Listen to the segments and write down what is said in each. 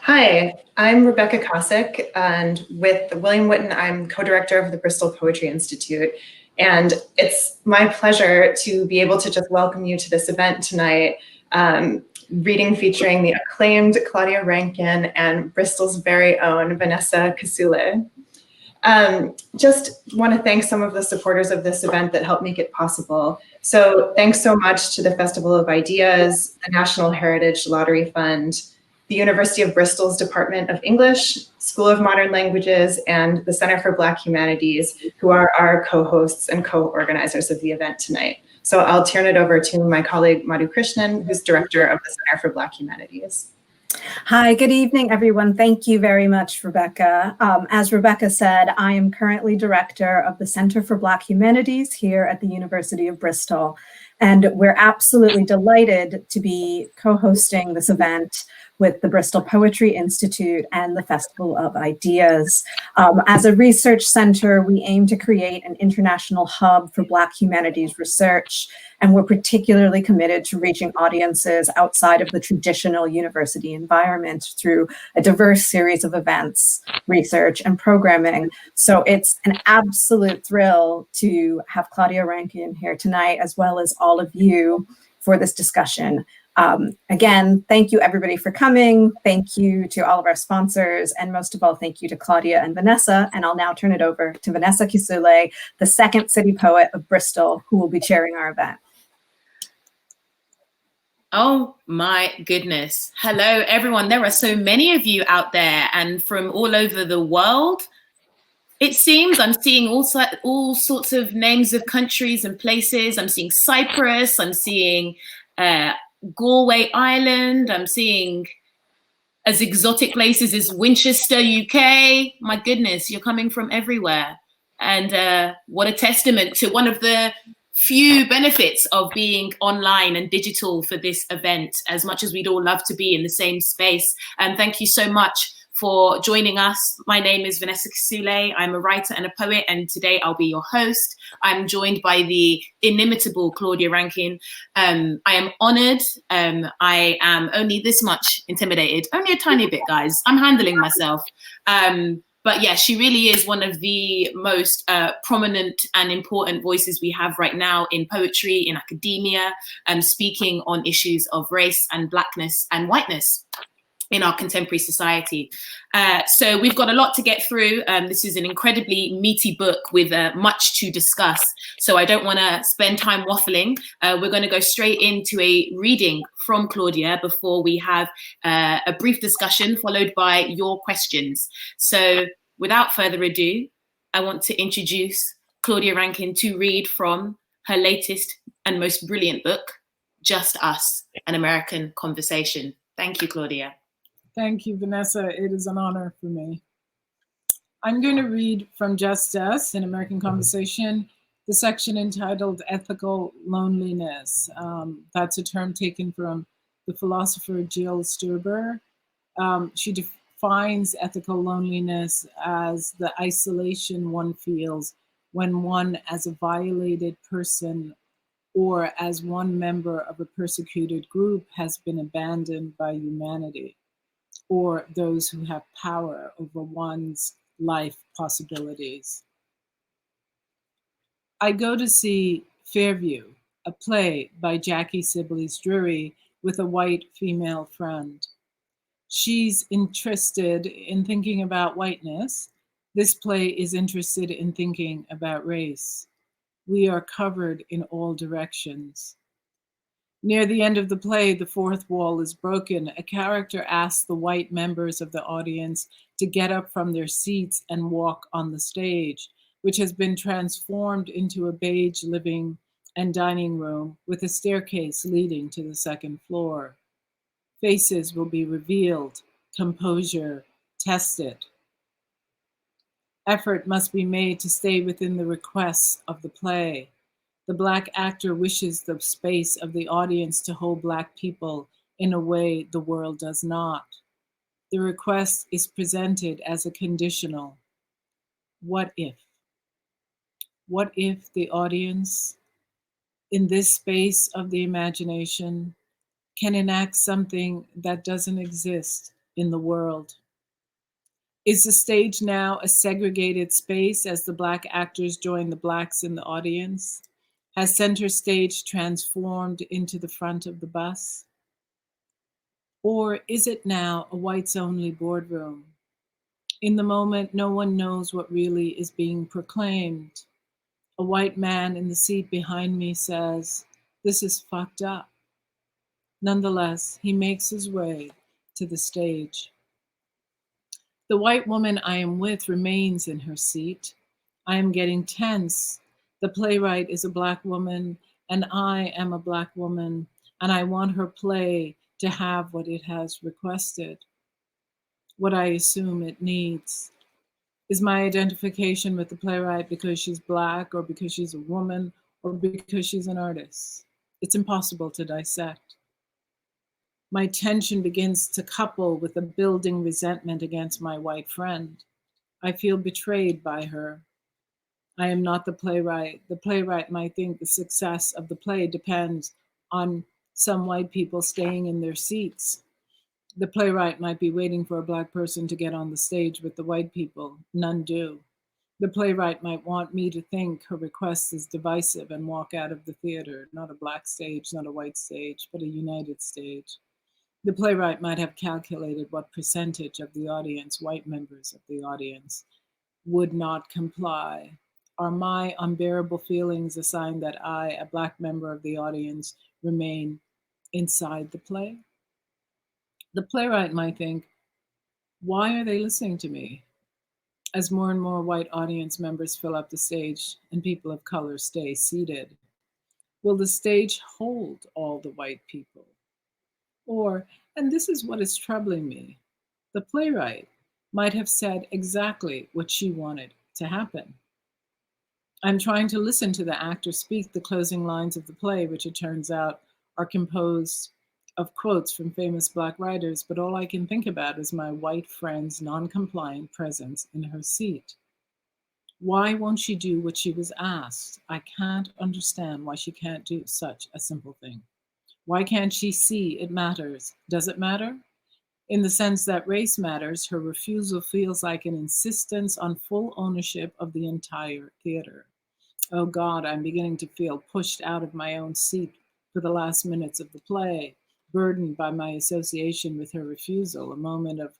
Hi, I'm Rebecca Kosick, and with William Witten, I'm co-director of the Bristol Poetry Institute. And it's my pleasure to be able to just welcome you to this event tonight, reading featuring the acclaimed Claudia Rankine and Bristol's very own Vanessa Kisuule. Just want to thank some of the supporters of this event that helped make it possible. So thanks so much to the Festival of Ideas, the National Heritage Lottery Fund, the University of Bristol's Department of English, School of Modern Languages, and the Center for Black Humanities, who are our co-hosts and co-organizers of the event tonight. So I'll turn it over to my colleague, Madhu Krishnan, who's director of the Center for Black Humanities. Hi, good evening, everyone. Thank you very much, Rebecca. As Rebecca said, I am currently director of the Center for Black Humanities here at the University of Bristol. And we're absolutely delighted to be co-hosting this event with the Bristol Poetry Institute and the Festival of Ideas. As a research center, we aim to create an international hub for Black humanities research, and we're particularly committed to reaching audiences outside of the traditional university environment through a diverse series of events, research, and programming. So it's an absolute thrill to have Claudia Rankine here tonight, as well as all of you for this discussion. Again, thank you everybody for coming. Thank you to all of our sponsors. And most of all, thank you to Claudia and Vanessa. And I'll now turn it over to Vanessa Kisuule, the second city poet of Bristol, who will be chairing our event. Oh my goodness. Hello, everyone. There are so many of you out there and from all over the world. It seems I'm seeing all sorts of names of countries and places. I'm seeing Cyprus. I'm seeing Galway Island. I'm seeing as exotic places as Winchester, UK. My goodness, you're coming from everywhere. And what a testament to one of the few benefits of being online and digital for this event, as much as we'd all love to be in the same space. And thank you so much for joining us. My name is Vanessa Kisuule. I'm a writer and a poet, and today I'll be your host. I'm joined by the inimitable Claudia Rankine. I am honored. I am only this much intimidated, only a tiny bit, guys. I'm handling myself. But yeah, she really is one of the most prominent and important voices we have right now in poetry, in academia, speaking on issues of race and blackness and whiteness in our contemporary society. So we've got a lot to get through. This is an incredibly meaty book with much to discuss. So I don't want to spend time waffling. We're going to go straight into a reading from Claudia before we have a brief discussion followed by your questions. So without further ado, I want to introduce Claudia Rankine to read from her latest and most brilliant book, Just Us, An American Conversation. Thank you, Claudia. Thank you, Vanessa. It is an honor for me. I'm going to read from Just Us, An American Conversation, the section entitled Ethical Loneliness. That's a term taken from the philosopher Jill Sturber. She defines ethical loneliness as the isolation one feels when one, as a violated person or as one member of a persecuted group, has been abandoned by humanity, or those who have power over one's life possibilities. I go to see Fairview, a play by Jackie Sibley's Drury, with a white female friend. She's interested in thinking about whiteness. This play is interested in thinking about race. We are covered in all directions. Near the end of the play, the fourth wall is broken. A character asks the white members of the audience to get up from their seats and walk on the stage, which has been transformed into a beige living and dining room with a staircase leading to the second floor. Faces will be revealed, composure tested. Effort must be made to stay within the requests of the play. The Black actor wishes the space of the audience to hold Black people in a way the world does not. The request is presented as a conditional. What if? What if the audience, in this space of the imagination, can enact something that doesn't exist in the world. Is the stage now a segregated space as the Black actors join the Blacks in the audience? Has center stage transformed into the front of the bus? Or is it now a whites-only boardroom? In the moment, no one knows what really is being proclaimed. A white man in the seat behind me says, "This is fucked up." Nonetheless, he makes his way to the stage. The white woman I am with remains in her seat. I am getting tense. The playwright is a Black woman, and I am a Black woman, and I want her play to have what it has requested, what I assume it needs. Is my identification with the playwright because she's Black, or because she's a woman, or because she's an artist? It's impossible to dissect. My tension begins to couple with a building resentment against my white friend. I feel betrayed by her. I am not the playwright. The playwright might think the success of the play depends on some white people staying in their seats. The playwright might be waiting for a Black person to get on the stage with the white people. None do. The playwright might want me to think her request is divisive and walk out of the theater, not a Black stage, not a white stage, but a united stage. The playwright might have calculated what percentage of the audience, white members of the audience, would not comply. Are my unbearable feelings a sign that I, a Black member of the audience, remain inside the play? The playwright might think, why are they listening to me? As more and more white audience members fill up the stage and people of color stay seated, will the stage hold all the white people? Or, and this is what is troubling me, the playwright might have said exactly what she wanted to happen. I'm trying to listen to the actor speak the closing lines of the play, which it turns out are composed of quotes from famous Black writers, but all I can think about is my white friend's non-compliant presence in her seat. Why won't she do what she was asked? I can't understand why she can't do such a simple thing. Why can't she see it matters? Does it matter? In the sense that race matters, her refusal feels like an insistence on full ownership of the entire theater. Oh God, I'm beginning to feel pushed out of my own seat for the last minutes of the play, burdened by my association with her refusal, a moment of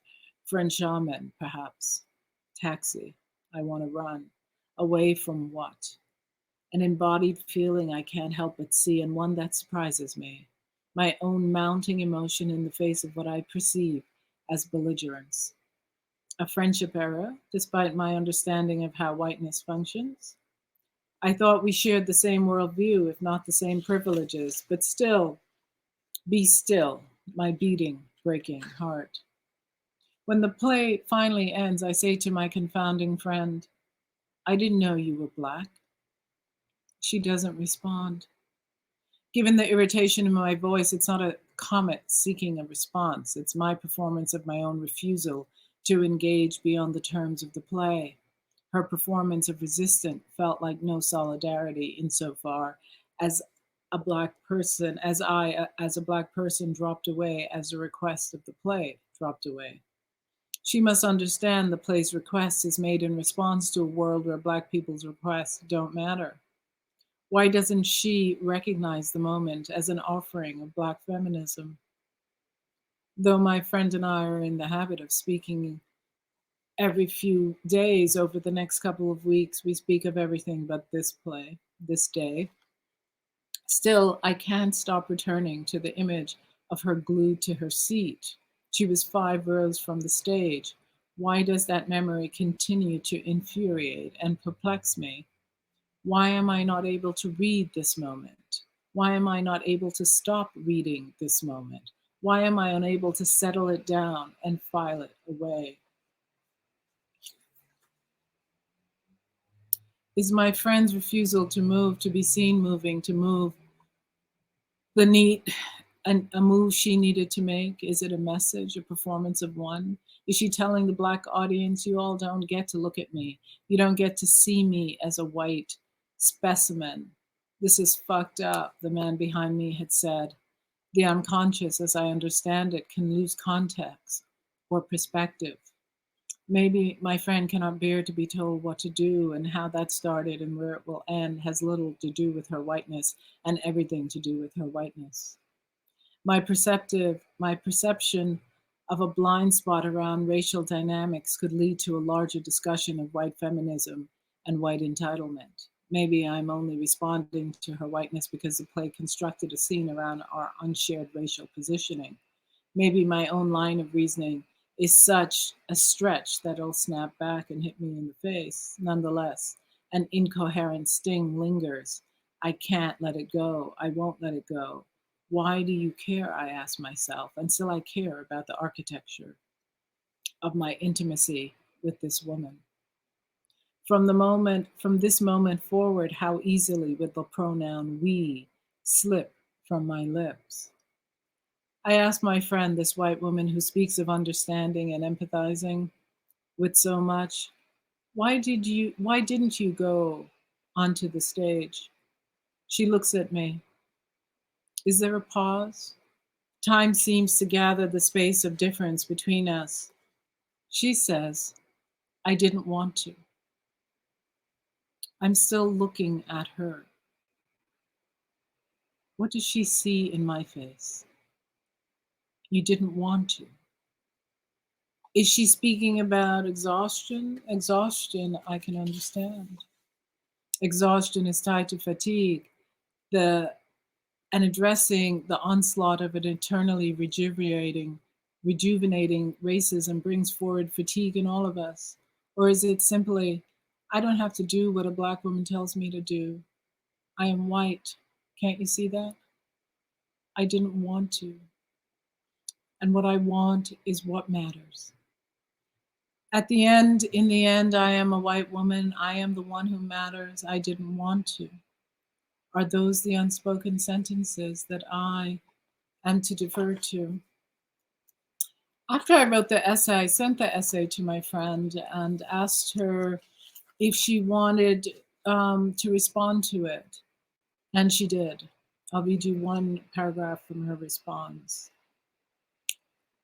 French amen, perhaps. Taxi, I want to run. Away from what? An embodied feeling I can't help but see, and one that surprises me. My own mounting emotion in the face of what I perceive as belligerence. A friendship error, despite my understanding of how whiteness functions. I thought we shared the same worldview, if not the same privileges, but still, be still, my beating, breaking heart. When the play finally ends, I say to my confounding friend, I didn't know you were Black. She doesn't respond. Given the irritation in my voice, it's not a comet seeking a response. It's my performance of my own refusal to engage beyond the terms of the play. Her performance of resistance felt like no solidarity insofar as a Black person, as a Black person, dropped away as a request of the play dropped away. She must understand the play's request is made in response to a world where Black people's requests don't matter. Why doesn't she recognize the moment as an offering of Black feminism? Though my friend and I are in the habit of speaking every few days over the next couple of weeks, we speak of everything but this play, this day. Still, I can't stop returning to the image of her glued to her seat. She was 5 rows from the stage. Why does that memory continue to infuriate and perplex me? Why am I not able to read this moment? Why am I not able to stop reading this moment? Why am I unable to settle it down and file it away? Is my friend's refusal to move, to be seen moving, to move the need, a move she needed to make? Is it a message, a performance of one? Is she telling the Black audience, you all don't get to look at me. You don't get to see me as a white specimen. This is fucked up, the man behind me had said. The unconscious, as I understand it, can lose context. or perspective. Maybe my friend cannot bear to be told what to do, and how that started and where it will end has little to do with her whiteness and everything to do with her whiteness. My perception of a blind spot around racial dynamics could lead to a larger discussion of white feminism and white entitlement. Maybe I'm only responding to her whiteness because the play constructed a scene around our unshared racial positioning. Maybe my own line of reasoning is such a stretch that it'll snap back and hit me in the face. Nonetheless, an incoherent sting lingers. I can't let it go. I won't let it go. Why do you care? I ask myself, and still I care about the architecture of my intimacy with this woman. From this moment forward, how easily would the pronoun we slip from my lips? I asked my friend, this white woman who speaks of understanding and empathizing with so much, why didn't you go onto the stage? She looks at me. Is there a pause? Time seems to gather the space of difference between us. She says, I didn't want to. I'm still looking at her. What does she see in my face? You didn't want to. Is she speaking about exhaustion? Exhaustion, I can understand. Exhaustion is tied to fatigue, and addressing the onslaught of an eternally rejuvenating racism brings forward fatigue in all of us. Or is it simply, I don't have to do what a Black woman tells me to do. I am white. Can't you see that? I didn't want to. And what I want is what matters. In the end, I am a white woman. I am the one who matters. I didn't want to. Are those the unspoken sentences that I am to defer to? After I wrote the essay, I sent the essay to my friend and asked her if she wanted to respond to it. And she did. I'll read you one paragraph from her response.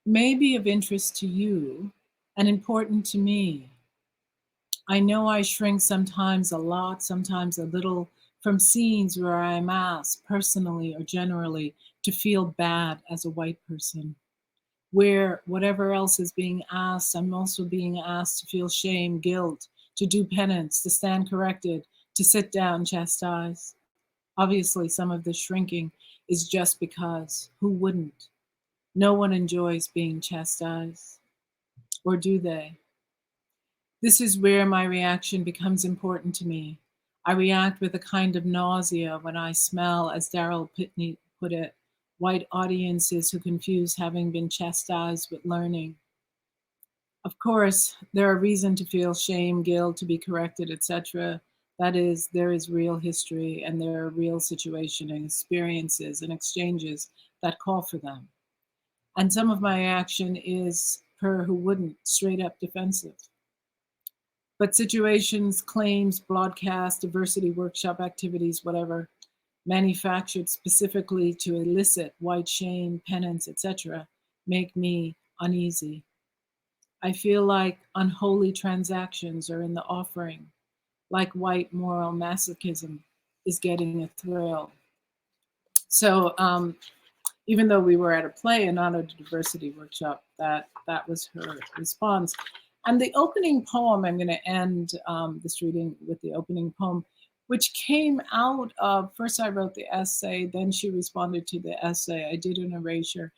May be of interest to you and important to me. I know I shrink sometimes a lot, sometimes a little, from scenes where I am asked, personally or generally, to feel bad as a white person. Where whatever else is being asked, I'm also being asked to feel shame, guilt, to do penance, to stand corrected, to sit down, chastise. Obviously, some of the shrinking is just because. Who wouldn't? No one enjoys being chastised. Or do they? This is where my reaction becomes important to me. I react with a kind of nausea when I smell, as Daryl Pitney put it, white audiences who confuse having been chastised with learning. Of course, there are reasons to feel shame, guilt, to be corrected, etc. That is, there is real history and there are real situations and experiences and exchanges that call for them. And some of my action is per who wouldn't, straight up defensive. But situations, claims, broadcast, diversity workshop activities, whatever, manufactured specifically to elicit white shame, penance, etc., make me uneasy. I feel like unholy transactions are in the offering, like white moral masochism is getting a thrill. So even though we were at a play and not a diversity workshop, that was her response. And the opening poem, I'm going to end this reading with the opening poem, which came out of, first I wrote the essay, then she responded to the essay, I did an erasure,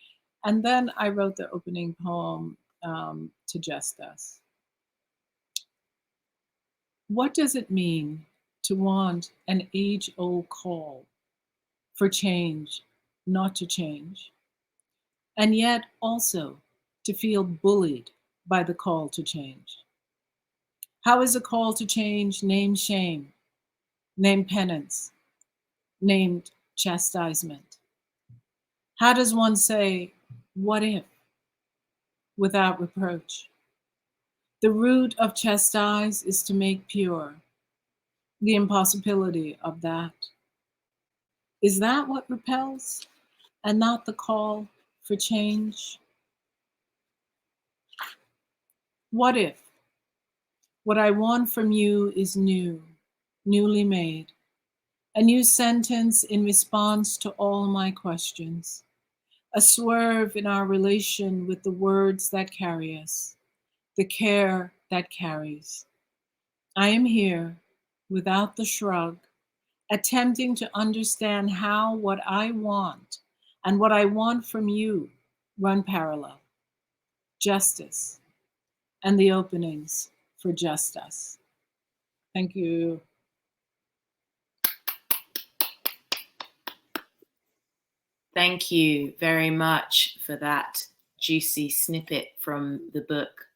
and then I wrote the opening poem to Just Us. What does it mean to want an age-old call for change, not to change, and yet also to feel bullied by the call to change? How is a call to change named shame, named penance, named chastisement? How does one say, what if, without reproach? The root of chastise is to make pure. The impossibility of that. Is that what repels, and not the call for change? What if? What I want from you is new, newly made, a new sentence in response to all my questions, a swerve in our relation with the words that carry us, the care that carries. I am here, without the shrug, attempting to understand how what I want and what I want from you run parallel. Justice and the openings for just us. Thank you. Thank you very much for that juicy snippet from the book,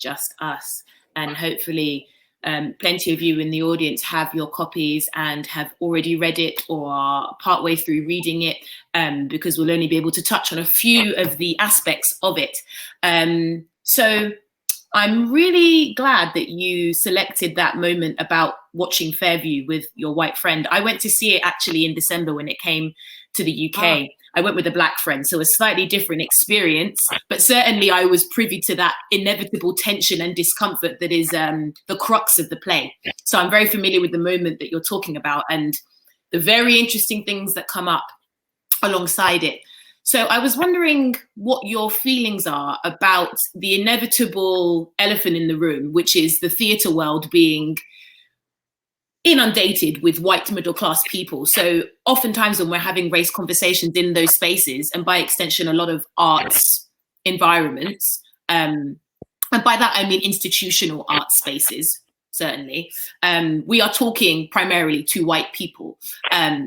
Just Us. And hopefully plenty of you in the audience have your copies and have already read it or are partway through reading it, because we'll only be able to touch on a few of the aspects of it. So I'm really glad that you selected that moment about watching Fairview with your white friend. I went to see it actually in December when it came to the UK. I went with a black friend, so a slightly different experience, but certainly I was privy to that inevitable tension and discomfort that is the crux of the play. So I'm very familiar with the moment that you're talking about and the very interesting things that come up alongside it. So I was wondering what your feelings are about the inevitable elephant in the room, which is the theatre world being inundated with white middle class people. So oftentimes when we're having race conversations in those spaces, and by extension, a lot of arts environments, and by that I mean institutional art spaces, certainly, we are talking primarily to white people.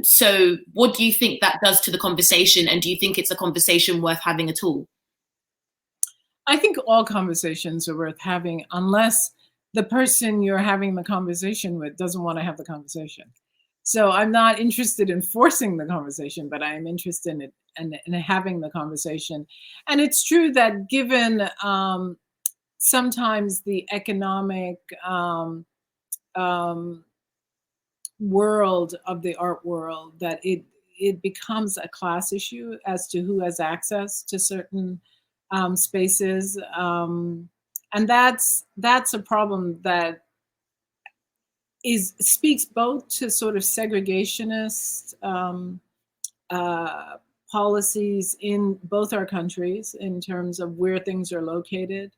So what do you think that does to the conversation? And do you think it's a conversation worth having at all? I think all conversations are worth having unless the person you're having the conversation with doesn't want to have the conversation. So I'm not interested in forcing the conversation, but I am interested in having the conversation. And it's true that given sometimes the economic world of the art world, that it becomes a class issue as to who has access to certain spaces. And that's a problem that speaks both to sort of segregationist policies in both our countries in terms of where things are located,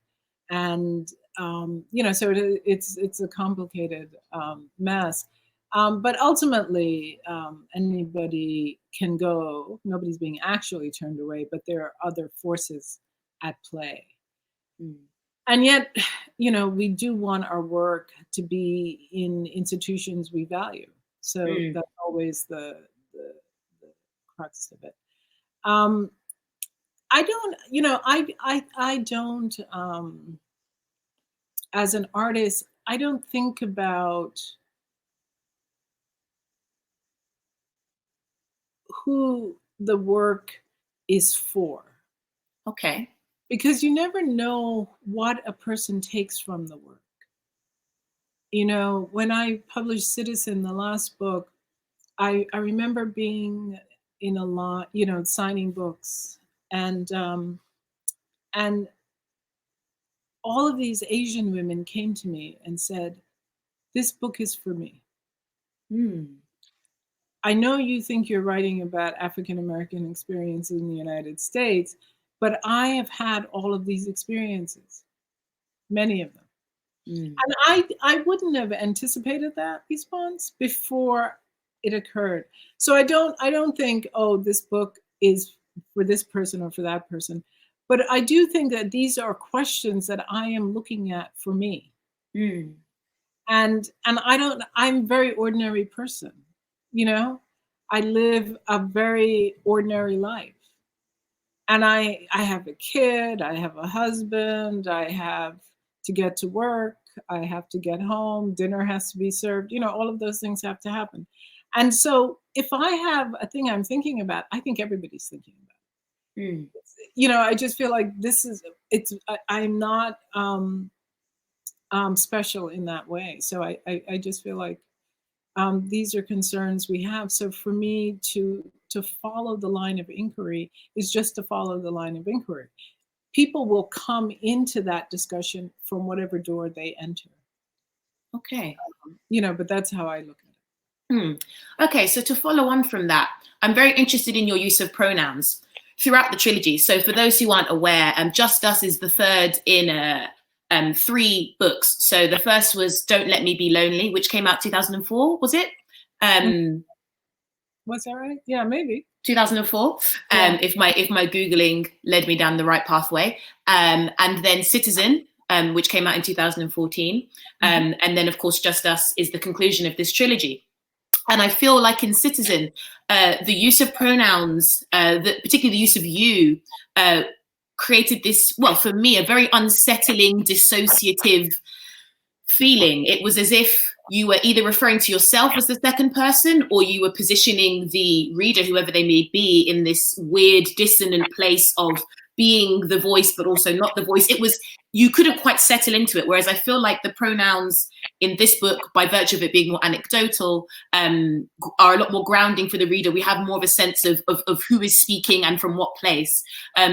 and so it's a complicated mess. But ultimately, anybody can go. Nobody's being actually turned away, but there are other forces at play. And yet, we do want our work to be in institutions we value. So that's always the crux of it. I don't, as an artist, I don't think about who the work is for. Okay. Because you never know what a person takes from the work. When I published Citizen, the last book, I remember being in a lot, signing books, and all of these Asian women came to me and said, "This book is for me. I know you think you're writing about African American experiences in the United States, but I have had all of these experiences, many of them." And I wouldn't have anticipated that response before it occurred. So I don't think, oh, this book is for this person or for that person. But I do think that these are questions that I am looking at for me. And I'm a very ordinary person, I live a very ordinary life. And I have a kid, I have a husband, I have to get to work, I have to get home, dinner has to be served, all of those things have to happen. And so if I have a thing I'm thinking about, I think everybody's thinking about it. I just feel like I'm not special in that way. So I just feel like these are concerns we have. So for me to follow the line of inquiry is just to follow the line of inquiry. people will come into that discussion from whatever door they enter. Okay. But that's how I look at it. Okay, so to follow on from that, I'm very interested in your use of pronouns throughout the trilogy. So for those who aren't aware, Just Us is the third in 3 books. So the first was Don't Let Me Be Lonely, which came out 2004, was it? Was that right? Yeah, maybe. 2004, if my Googling led me down the right pathway. And then Citizen, which came out in 2014. And then, of course, Just Us is the conclusion of this trilogy. And I feel like in Citizen, the use of pronouns, particularly the use of you, created this, well, for me, a very unsettling, dissociative feeling. It was as if you were either referring to yourself as the second person, or you were positioning the reader, whoever they may be, in this weird dissonant place of being the voice, but also not the voice. It was, you couldn't quite settle into it. Whereas I feel like the pronouns in this book, by virtue of it being more anecdotal, are a lot more grounding for the reader. We have more of a sense of who is speaking and from what place.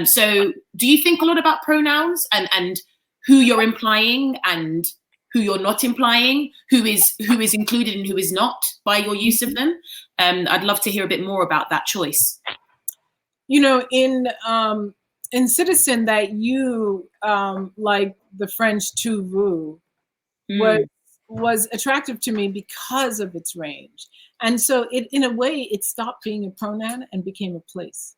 So do you think a lot about pronouns and who you're implying and who you're not implying, who is included and who is not by your use of them? I'd love to hear a bit more about that choice. In Citizen, that you, like the French tu veux, was attractive to me because of its range. And so in a way, it stopped being a pronoun and became a place.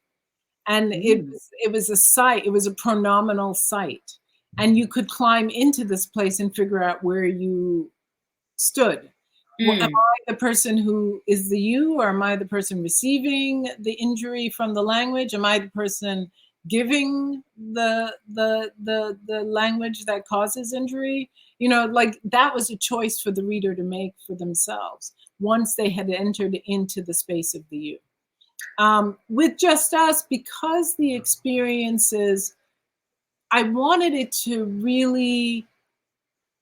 And it was a site, it was a pronominal site. And you could climb into this place and figure out where you stood. Am I the person who is the you, or am I the person receiving the injury from the language? Am I the person giving the language that causes injury? Like that was a choice for the reader to make for themselves once they had entered into the space of the you. With Just Us, because the experiences, I wanted it to really,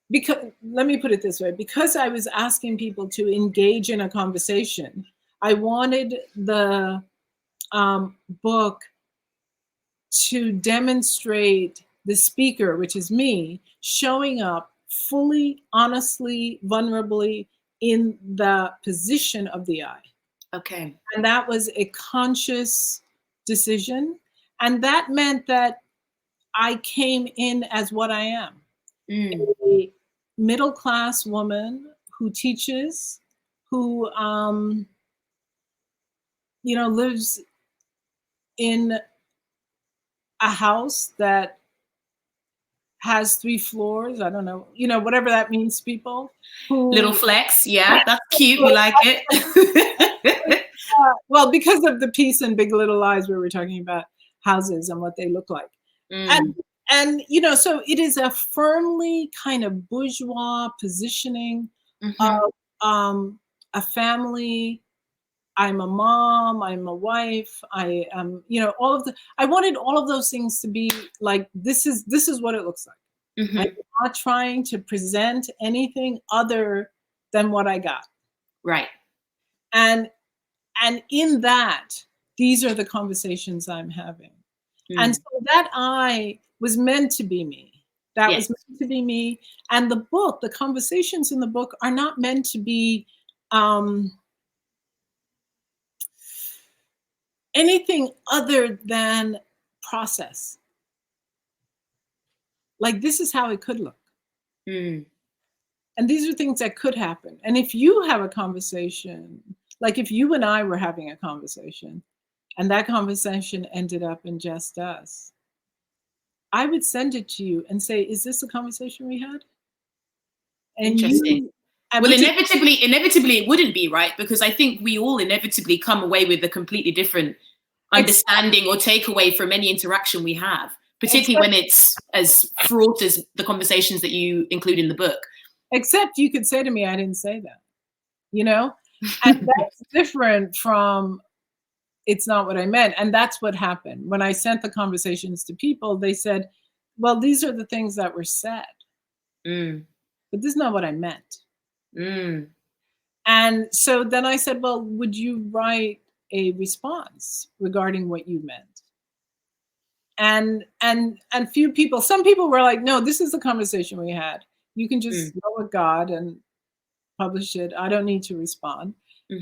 because, let me put it this way, because I was asking people to engage in a conversation, I wanted the book to demonstrate the speaker, which is me, showing up fully, honestly, vulnerably in the position of the I. Okay. And that was a conscious decision. And that meant that I came in as what I am, a middle-class woman who teaches, who, lives in a house that has 3 floors. I don't know, whatever that means to people. Little flex. Yeah, that's cute. We like it. Well, because of the piece in Big Little Lies where we're talking about houses and what they look like. And so it is a firmly kind of bourgeois positioning of a family. I'm a mom, I'm a wife, I am, I wanted all of those things to be like, this is what it looks like. I'm not trying to present anything other than what I got. Right. And in that, these are the conversations I'm having. And so that I was meant to be me. That was meant to be me. And the book, the conversations in the book are not meant to be anything other than process. Like, this is how it could look. And these are things that could happen. And if you have a conversation, like if you and I were having a conversation and that conversation ended up in Just Us, I would send it to you and say, is this a conversation we had? And interesting. Well, inevitably it wouldn't be, right? Because I think we all inevitably come away with a completely different understanding or takeaway from any interaction we have, particularly when it's as fraught as the conversations that you include in the book. Except you could say to me, I didn't say that, And that's different from, it's not what I meant. And that's what happened. When I sent the conversations to people, they said, well, these are the things that were said, but this is not what I meant. And so then I said, well, would you write a response regarding what you meant? and few people, some people were like, no, this is the conversation we had. You can just go with God and publish it. I don't need to respond.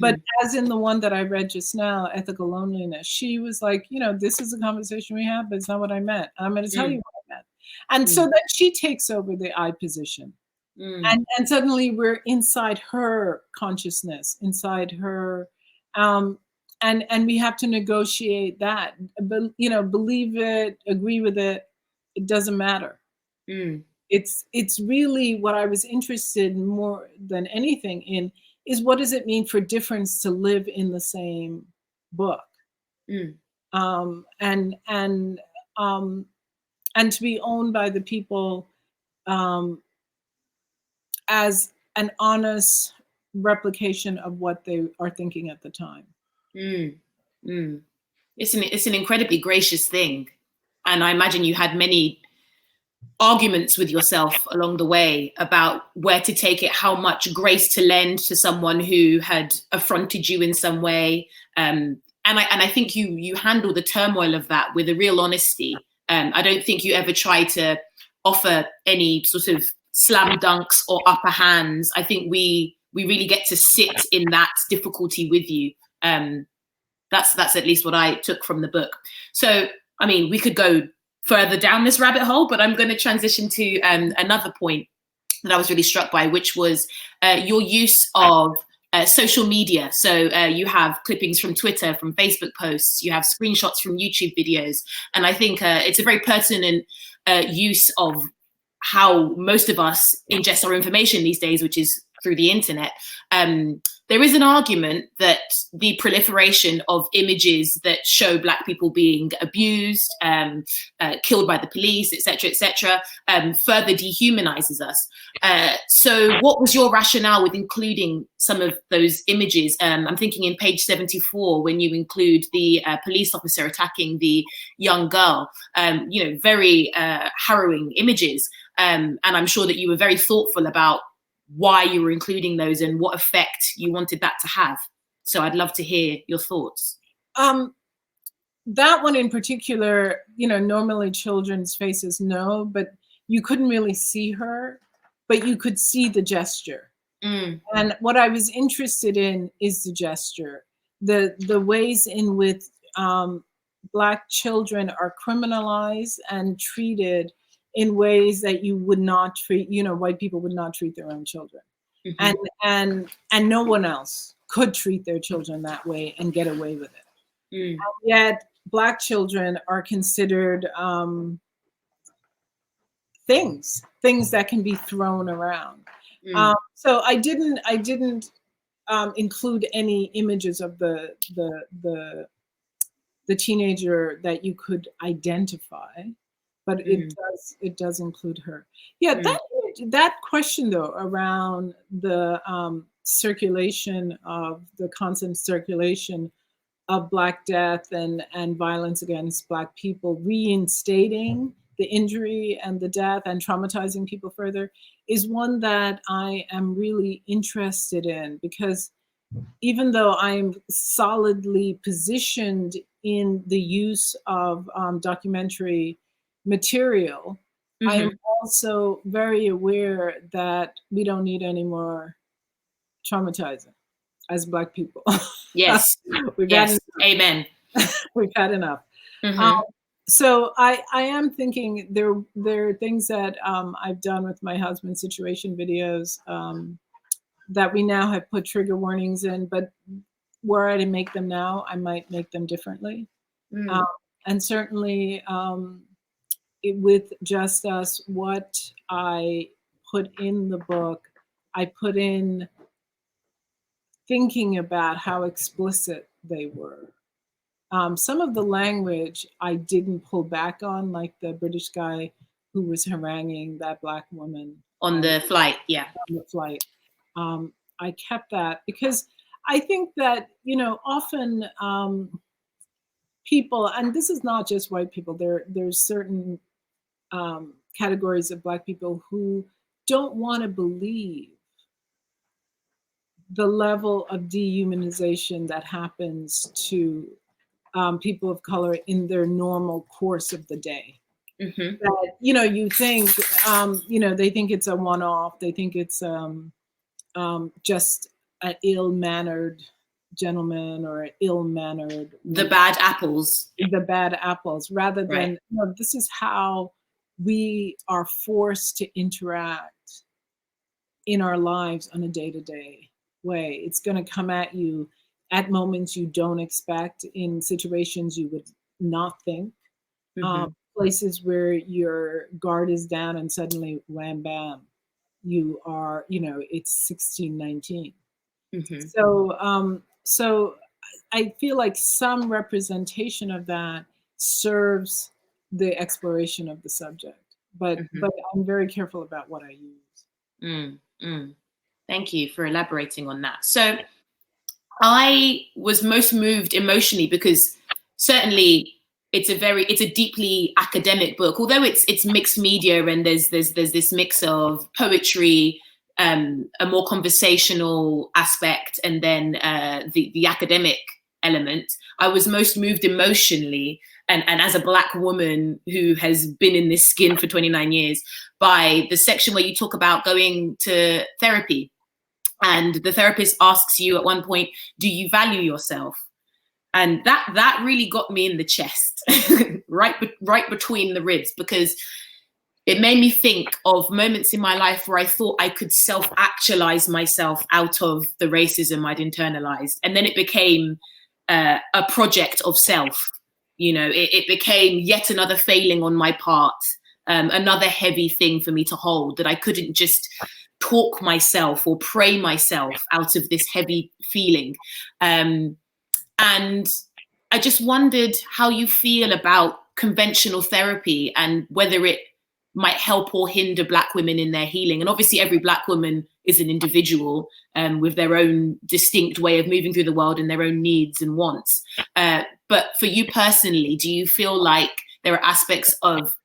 But as in the one that I read just now, Ethical Loneliness, she was like, you know, this is a conversation we have, but it's not what I meant. I'm going to tell you what I meant. And so then she takes over the I position. And suddenly we're inside her consciousness, inside her, and we have to negotiate that. But, you know, believe it, agree with it, it doesn't matter. It's really what I was interested in more than anything in is what does it mean for difference to live in the same book, and to be owned by the people as an honest replication of what they are thinking at the time. It's an incredibly gracious thing, and I imagine you had many arguments with yourself along the way about where to take it, how much grace to lend to someone who had affronted you in some way. And I think you handle the turmoil of that with a real honesty. I don't think you ever try to offer any sort of slam dunks or upper hands. I think we really get to sit in that difficulty with you. That's at least what I took from the book. So, I mean, we could go further down this rabbit hole, but I'm going to transition to another point that I was really struck by, which was your use of social media. So you have clippings from Twitter, from Facebook posts, you have screenshots from YouTube videos. And I think it's a very pertinent use of how most of us ingest our information these days, which is through the internet. There is an argument that the proliferation of images that show Black people being abused, killed by the police, et cetera, further dehumanizes us. So what was your rationale with including some of those images? I'm thinking in page 74, when you include the police officer attacking the young girl, you know, very harrowing images. And I'm sure that you were very thoughtful about why you were including those and what effect you wanted that to have. So I'd love to hear your thoughts. That one in particular, you know, normally children's faces, no, but you couldn't really see her, but you could see the gesture. And what I was interested in is the gesture, the ways in which Black children are criminalized and treated in ways that you would not treat, you know, white people would not treat their own children. And no one else could treat their children that way and get away with it. And yet Black children are considered things that can be thrown around. So I didn't include any images of the teenager that you could identify. But it does include her. Yeah, that question though around the circulation of the constant circulation of Black death and violence against Black people, reinstating the injury and the death and traumatizing people further, is one that I am really interested in, because even though I'm solidly positioned in the use of documentary material, I am also very aware that we don't need any more traumatizing as Black people. Yes. Yes. Amen. We've had enough. So I am thinking there are things that I've done with my husband's situation videos that we now have put trigger warnings in, but were I to make them now, I might make them differently. And certainly with Just Us, what I put in the book, I put in thinking about how explicit they were. Some of the language I didn't pull back on, like the British guy who was haranguing that Black woman. On the flight, yeah. On the flight. I kept that because I think that, you know, often people, and this is not just white people, there's certain categories of Black people who don't want to believe the level of dehumanization that happens to people of color in their normal course of the day. Mm-hmm. That, you think, they think it's a one-off. They think it's just an ill-mannered gentleman or an ill-mannered The bad apples. the bad apples, rather than Right. this is how we are forced to interact in our lives on a day-to-day way. It's going to come at you at moments you don't expect, in situations you would not think, Mm-hmm. places where your guard is down and suddenly wham bam, you are, it's 1619. Mm-hmm. So I feel like some representation of that serves the exploration of the subject, but I'm very careful about what I use. Thank you for elaborating on that. So I was most moved emotionally because certainly it's a deeply academic book, although it's mixed media, and there's this mix of poetry, a more conversational aspect, and then the academic element. I was most moved emotionally, and as a Black woman who has been in this skin for 29 years, by the section where you talk about going to therapy. And the therapist asks you at one point, do you value yourself? And that really got me in the chest, right between the ribs, because it made me think of moments in my life where I thought I could self-actualize myself out of the racism I'd internalized. And then it became a project of self. It became yet another failing on my part, another heavy thing for me to hold, that I couldn't just talk myself or pray myself out of this heavy feeling. And I just wondered how you feel about conventional therapy and whether it might help or hinder Black women in their healing. And obviously every Black woman is an individual with their own distinct way of moving through the world and their own needs and wants. But for you personally, do you feel like there are aspects of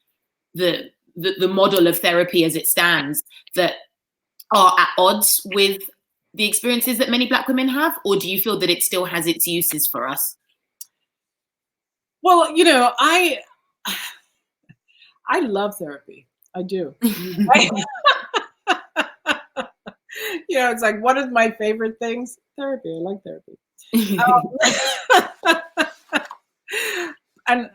the model of therapy as it stands that are at odds with the experiences that many Black women have? Or do you feel that it still has its uses for us? Well, I love therapy. I do. It's like one of my favorite things, therapy. I like therapy. And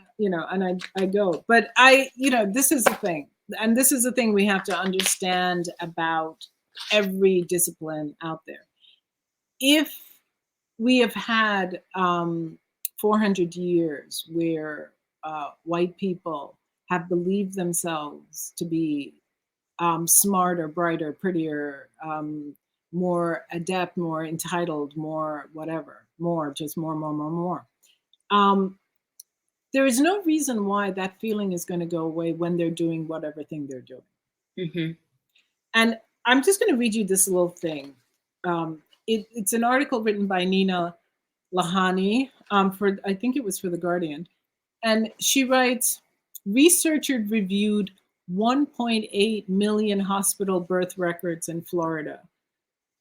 I go, but this is the thing, and this is the thing we have to understand about every discipline out there. If we have had 400 years where white people have believed themselves to be smarter, brighter, prettier, more adept, more entitled, more whatever, more, just more. There is no reason why that feeling is going to go away when they're doing whatever thing they're doing. Mm-hmm. And I'm just going to read you this little thing. It's an article written by Nina Lahani I think it was for The Guardian. And she writes, researchers reviewed 1.8 million hospital birth records in Florida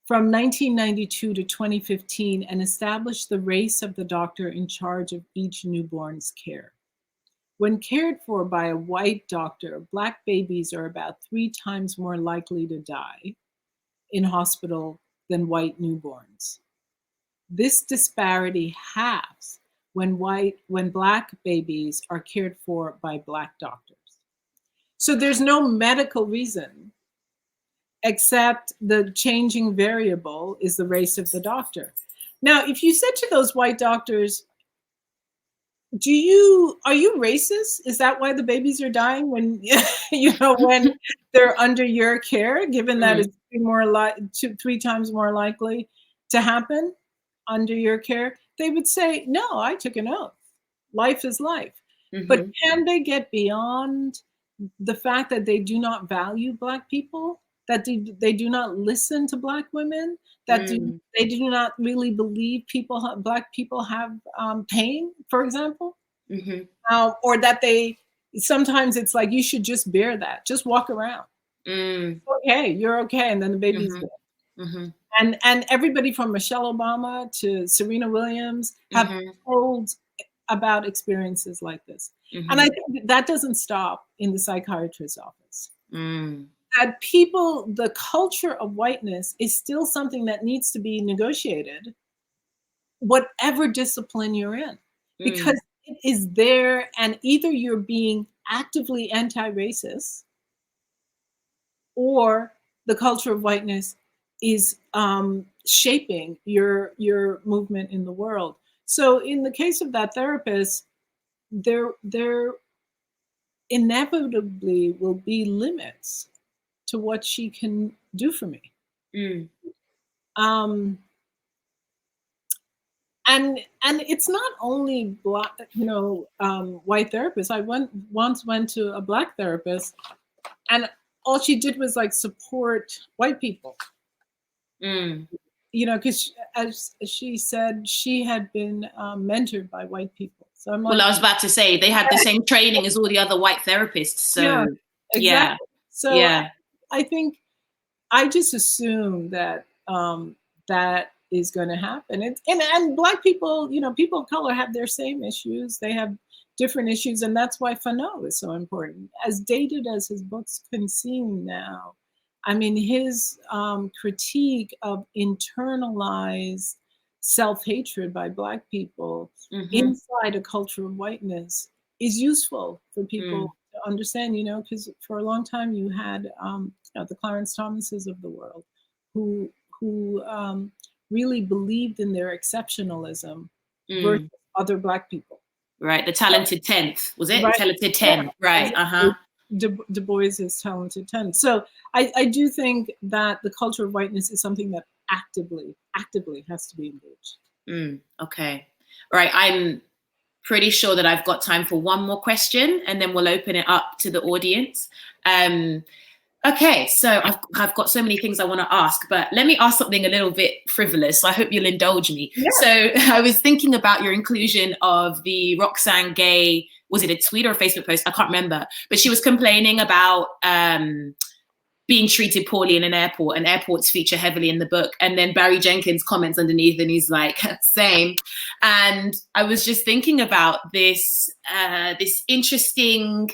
from 1992 to 2015 and established the race of the doctor in charge of each newborn's care. When cared for by a white doctor, Black babies are about 3 times more likely to die in hospital than white newborns. This disparity halves when Black babies are cared for by Black doctors. So there's no medical reason except the changing variable is the race of the doctor. Now, if you said to those white doctors, are you racist? Is that why the babies are dying when when they're under your care, given that it's 3 times more likely to happen under your care? They would say, no, I took an oath. Life is life. Mm-hmm. But can they get beyond the fact that they do not value Black people, that they do not listen to Black women, that they do not really believe Black people have pain, for example? Mm-hmm. Or that sometimes it's like, you should just bear that, just walk around. Okay, you're okay, and then the baby's dead. Mm-hmm. And everybody from Michelle Obama to Serena Williams have told about experiences like this. Mm-hmm. And I think that doesn't stop in the psychiatrist's office. Mm. That people, the culture of whiteness is still something that needs to be negotiated, whatever discipline you're in, because it is there, and either you're being actively anti-racist, or the culture of whiteness is shaping your movement in the world. So in the case of that therapist, there inevitably will be limits to what she can do for me. And it's not only black, white therapists. I once went to a black therapist, and all she did was like support white people. Because as she said, she had been mentored by white people. So I'm like, well, I was about to say they had the same training as all the other white therapists. So yeah, exactly. Yeah. So yeah. I think I just assume that that is going to happen. And black people, people of color have their same issues. They have different issues, and that's why Fanon is so important. As dated as his books can seem now, I mean, his critique of internalized self-hatred by black people inside a culture of whiteness is useful for people to understand, because for a long time you had the Clarence Thomases of the world who really believed in their exceptionalism versus other black people. Right, the talented 10th, was it? Right. Talented 10, yeah. Right, Du Bois's talented 10. So I do think that the culture of whiteness is something that actively has to be engaged. Okay, all right, I'm pretty sure that I've got time for one more question, and then we'll open it up to the audience. Okay, so I've got so many things I want to ask, but let me ask something a little bit frivolous. So I hope you'll indulge me. Yeah. So I was thinking about your inclusion of the Roxane Gay, was it a tweet or a Facebook post? I can't remember, but she was complaining about being treated poorly in an airport, and airports feature heavily in the book. And then Barry Jenkins comments underneath and he's like, same. And I was just thinking about this interesting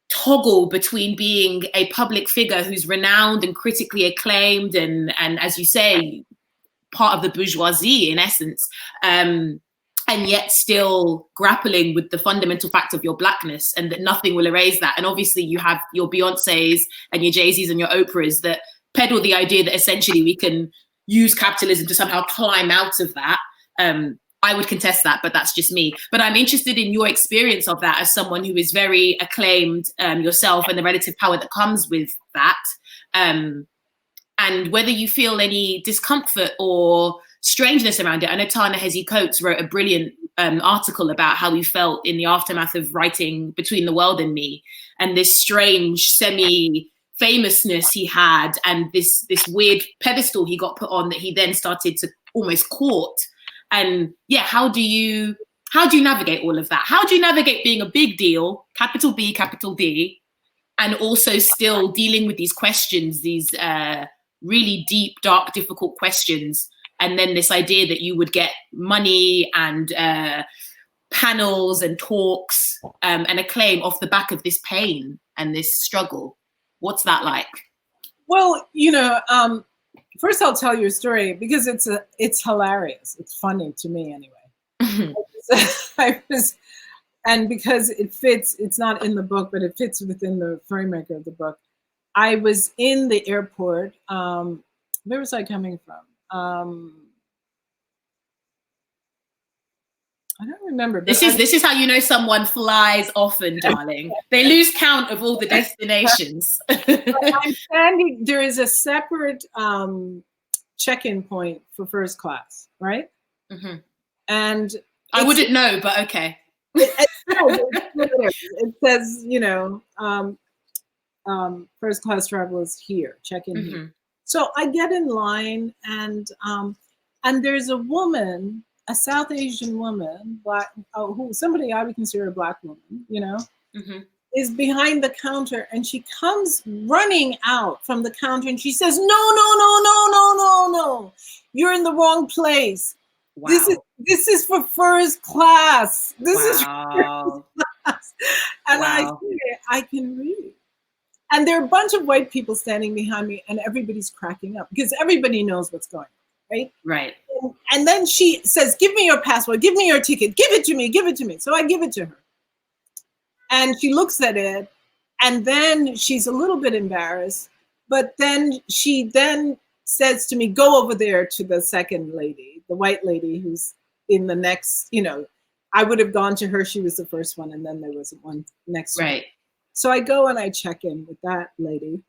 toggle between being a public figure who's renowned and critically acclaimed and as you say, part of the bourgeoisie in essence, and yet still grappling with the fundamental fact of your blackness, and that nothing will erase that. And obviously you have your Beyoncés and your Jay-Z's and your Oprahs that peddle the idea that essentially we can use capitalism to somehow climb out of that. I would contest that, but that's just me. But I'm interested in your experience of that as someone who is very acclaimed yourself, and the relative power that comes with that. And whether you feel any discomfort or strangeness around it. I know Ta-Nehisi Coates wrote a brilliant article about how he felt in the aftermath of writing Between the World and Me, and this strange semi-famousness he had, and this weird pedestal he got put on that he then started to almost court. And yeah, how do you navigate all of that? How do you navigate being a big deal, capital B, capital D, and also still dealing with these questions, these really deep, dark, difficult questions, and then this idea that you would get money and panels and talks and acclaim off the back of this pain and this struggle? What's that like? Well, first I'll tell you a story because it's hilarious. It's funny to me anyway. And because it fits, it's not in the book, but it fits within the framework of the book. I was in the airport. Where was I coming from? I don't remember. This is how you know someone flies often, darling. They lose count of all the destinations. I'm standing. There is a separate check-in point for first class, right? Mm-hmm. And I wouldn't know, but okay. It says, first class travel is here. Check in here. So I get in line, and there's a woman, a South Asian woman, black, who somebody I would consider a black woman, is behind the counter, and she comes running out from the counter, and she says, "No, you're in the wrong place. Wow. This is for first class. This is for Wow. first class. And Wow. I can read. And there are a bunch of white people standing behind me, and everybody's cracking up because everybody knows what's going on, right? Right. And then she says, "Give me your passport, give me your ticket, give it to me, give it to me." So I give it to her. And she looks at it, and then she's a little bit embarrassed, but then she then says to me, "Go over there to the second lady, the white lady who's in the next, I would have gone to her, she was the first one, and then there was one next to her." Right. So I go and I check in with that lady,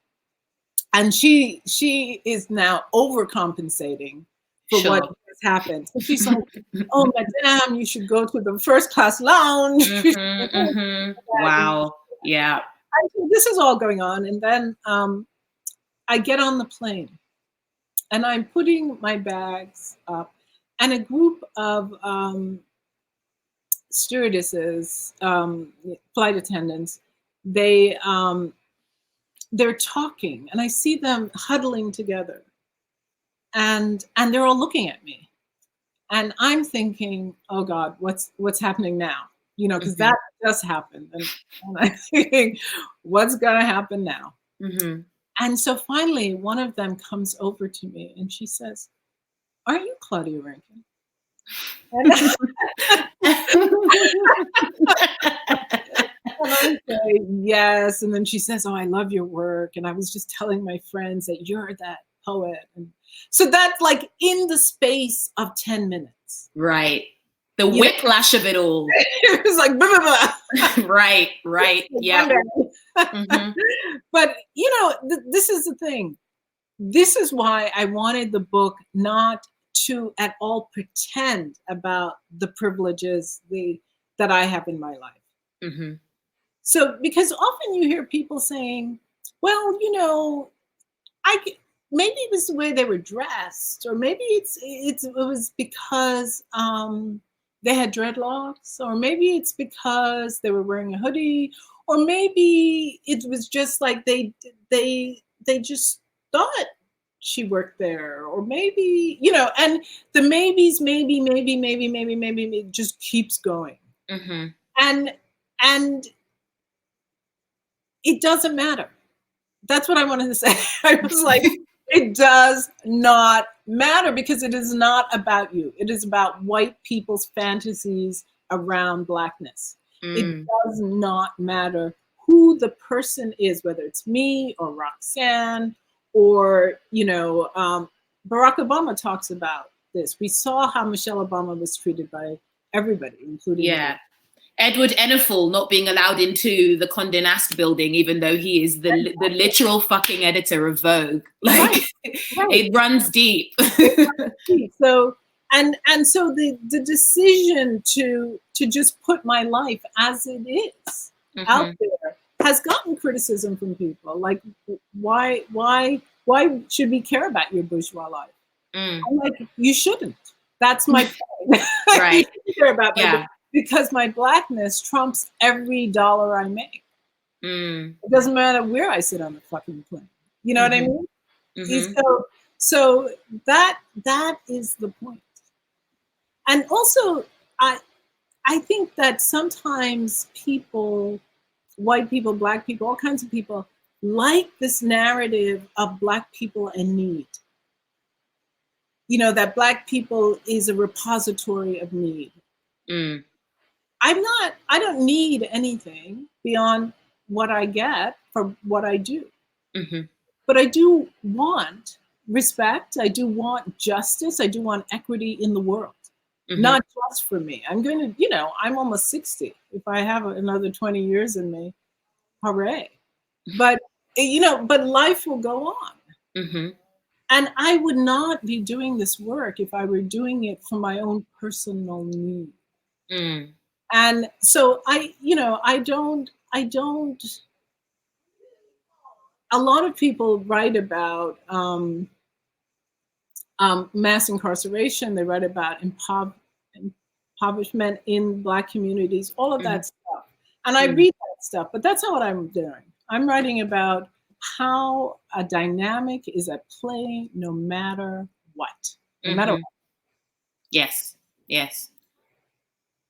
and she is now overcompensating for Sure. what has happened. So she's like, "Oh, madame, you should go to the first class lounge." Wow. Yeah. And so this is all going on, and then I get on the plane, and I'm putting my bags up, and a group of stewardesses, flight attendants, they're talking, and I see them huddling together, and they're all looking at me, and I'm thinking, "Oh God, what's happening now?" Because that just happened, and I'm thinking, "What's gonna happen now?" And so finally, one of them comes over to me, and she says, "Aren't you Claudia Rankine?" And I say, "Yes." And then she says, "Oh, I love your work. And I was just telling my friends that you're that poet." And so that's like in the space of 10 minutes. Right. The whiplash of it all. It was like, blah, blah, blah. Right. Yeah. But, this is the thing. This is why I wanted the book not to at all pretend about the privileges that I have in my life. So, because often you hear people saying, "Well, maybe it was the way they were dressed, or maybe it was because they had dreadlocks, or maybe it's because they were wearing a hoodie, or maybe it was just like they just thought she worked there, or maybe and the maybes, maybe just keeps going, and it doesn't matter." That's what I wanted to say. I was like, it does not matter, because it is not about you. It is about white people's fantasies around Blackness. It does not matter who the person is, whether it's me or Roxanne or, Barack Obama talks about this. We saw how Michelle Obama was treated by everybody, including me. Edward Enninful not being allowed into the Condé Nast building, even though he is the literal fucking editor of Vogue. Like, right. It runs deep. So, and so the decision to just put my life as it is out there has gotten criticism from people. Like, why should we care about your bourgeois life? I'm like, you shouldn't. That's my point. Right. You care about my because my Blackness trumps every dollar I make. It doesn't matter where I sit on the fucking plane. You know what I mean? So that is the point. And also, I think that sometimes people, white people, Black people, all kinds of people, like this narrative of Black people in need. That Black people is a repository of need. I don't need anything beyond what I get for what I do. But I do want respect. I do want justice. I do want equity in the world, not just for me. I'm going to, I'm almost 60. If I have another 20 years in me, hooray. But, but life will go on. And I would not be doing this work if I were doing it for my own personal need. And so I don't, a lot of people write about mass incarceration. They write about impoverishment in Black communities, all of that stuff. And I read that stuff, but that's not what I'm doing. I'm writing about how a dynamic is at play no matter what. No matter what. Yes. Yes.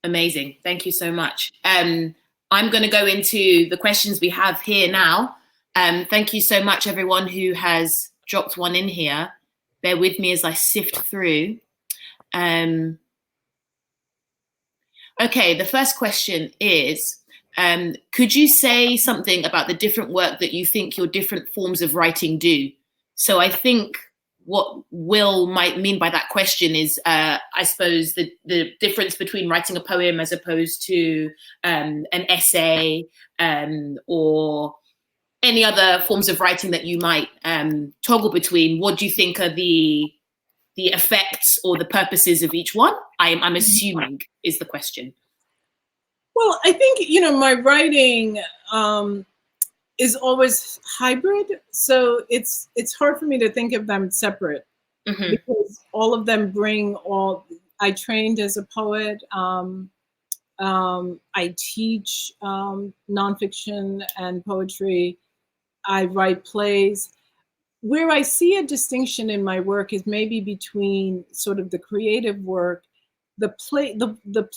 Amazing. Thank you so much. I'm going to go into the questions we have here now. Thank you so much, everyone who has dropped one in here. Bear with me as I sift through. Okay, the first question is, could you say something about the different work that you think your different forms of writing do? So I think what Will might mean by that question is, I suppose, the difference between writing a poem as opposed to an essay, or any other forms of writing that you might toggle between. What do you think are the effects or the purposes of each one? I'm assuming is the question. Well, I think, my writing is always hybrid. So it's hard for me to think of them separate, because all of them bring I trained as a poet. I teach nonfiction and poetry. I write plays. Where I see a distinction in my work is maybe between sort of the creative work. The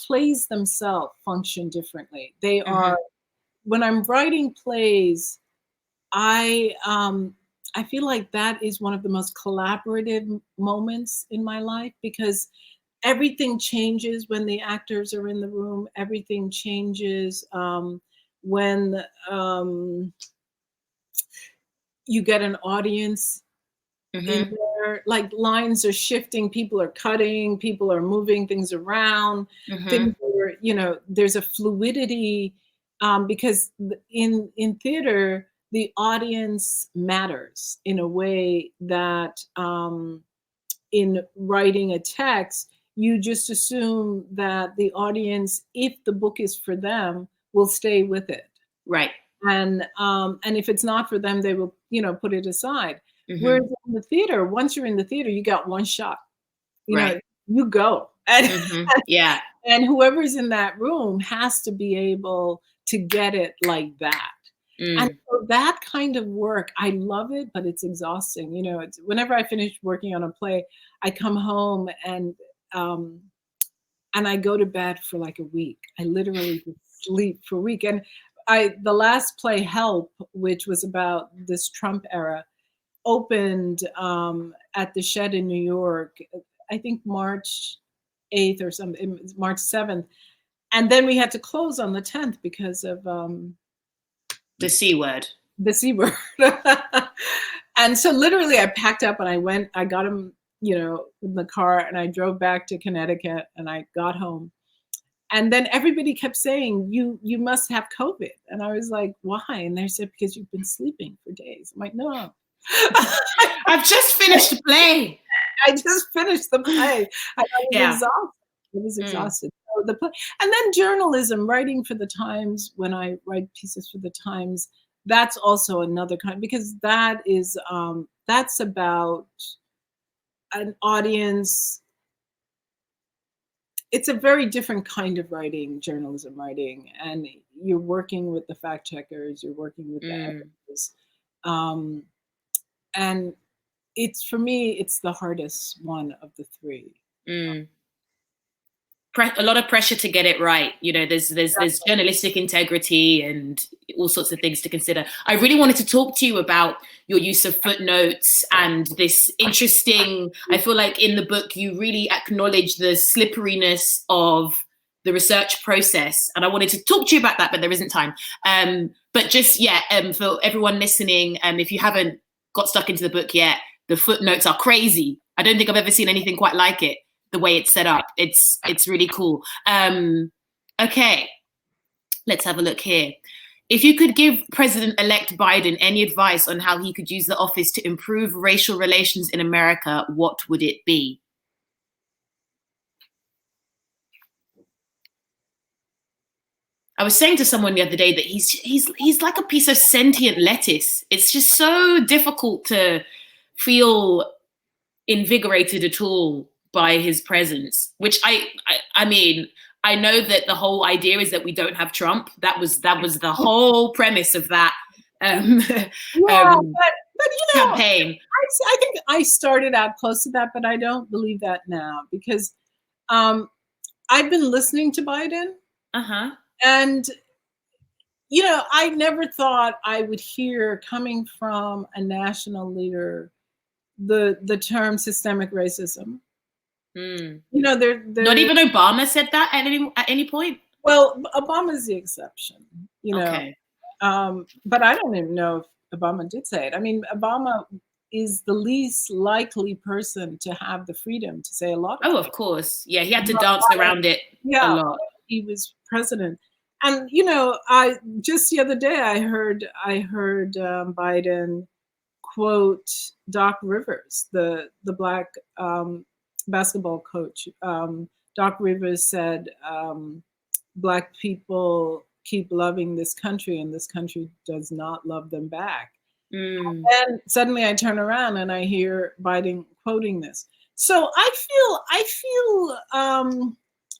plays themselves function differently. They are, when I'm writing plays, I feel like that is one of the most collaborative moments in my life, because everything changes when the actors are in the room. Everything changes when you get an audience in there. Like, lines are shifting, people are cutting, people are moving things around. Things are, there's a fluidity, because in theater, the audience matters in a way that in writing a text, you just assume that the audience, if the book is for them, will stay with it. Right. And if it's not for them, they will, put it aside. Whereas in the theater, once you're in the theater, you got one shot. You go. And, yeah. And whoever's in that room has to be able to get it like that. And so that kind of work, I love it, but it's exhausting. It's, whenever I finish working on a play, I come home and I go to bed for like a week. I literally sleep for a week. And the last play, Help, which was about this Trump era, opened at the Shed in New York, I think March 8th or something, March 7th. And then we had to close on the 10th because of the C word. The C word. And so literally I packed up and I got him, in the car, and I drove back to Connecticut, and I got home. And then everybody kept saying, you must have COVID. And I was like, why? And they said, because you've been sleeping for days. I'm like, no. I've just finished the play. I just finished the play. I was exhausted. I was exhausted. So and then journalism, writing for the Times, when I write pieces for the Times, that's also another kind, because that is, that's about an audience. It's a very different kind of writing, journalism writing, and you're working with the fact checkers, you're working with the editors. And it's, for me, it's the hardest one of the three. A lot of pressure to get it right. There's journalistic integrity and all sorts of things to consider. I really wanted to talk to you about your use of footnotes and this interesting, I feel like in the book, you really acknowledge the slipperiness of the research process. And I wanted to talk to you about that, but there isn't time. But just, for everyone listening, if you haven't got stuck into the book yet, the footnotes are crazy. I don't think I've ever seen anything quite like it. The way it's set up, it's really cool. Okay, let's have a look here. If you could give President-elect Biden any advice on how he could use the office to improve racial relations in America, what would it be? I was saying to someone the other day that he's like a piece of sentient lettuce. It's just so difficult to feel invigorated at all by his presence, which I mean, I know that the whole idea is that we don't have Trump. That was the whole premise of that but campaign. I think I started out close to that, but I don't believe that now, because I've been listening to Biden, and I never thought I would hear coming from a national leader the term systemic racism. They're not even Obama said that at any point. Well, Obama's the exception, Okay. But I don't even know if Obama did say it. I mean, Obama is the least likely person to have the freedom to say a lot of of course. Yeah, he had to dance around it a lot. He was president. And, I just the other day, I heard Biden quote Doc Rivers, the Black basketball coach. Doc Rivers said, Black people keep loving this country and this country does not love them back. And suddenly I turn around and I hear Biden quoting this. So I feel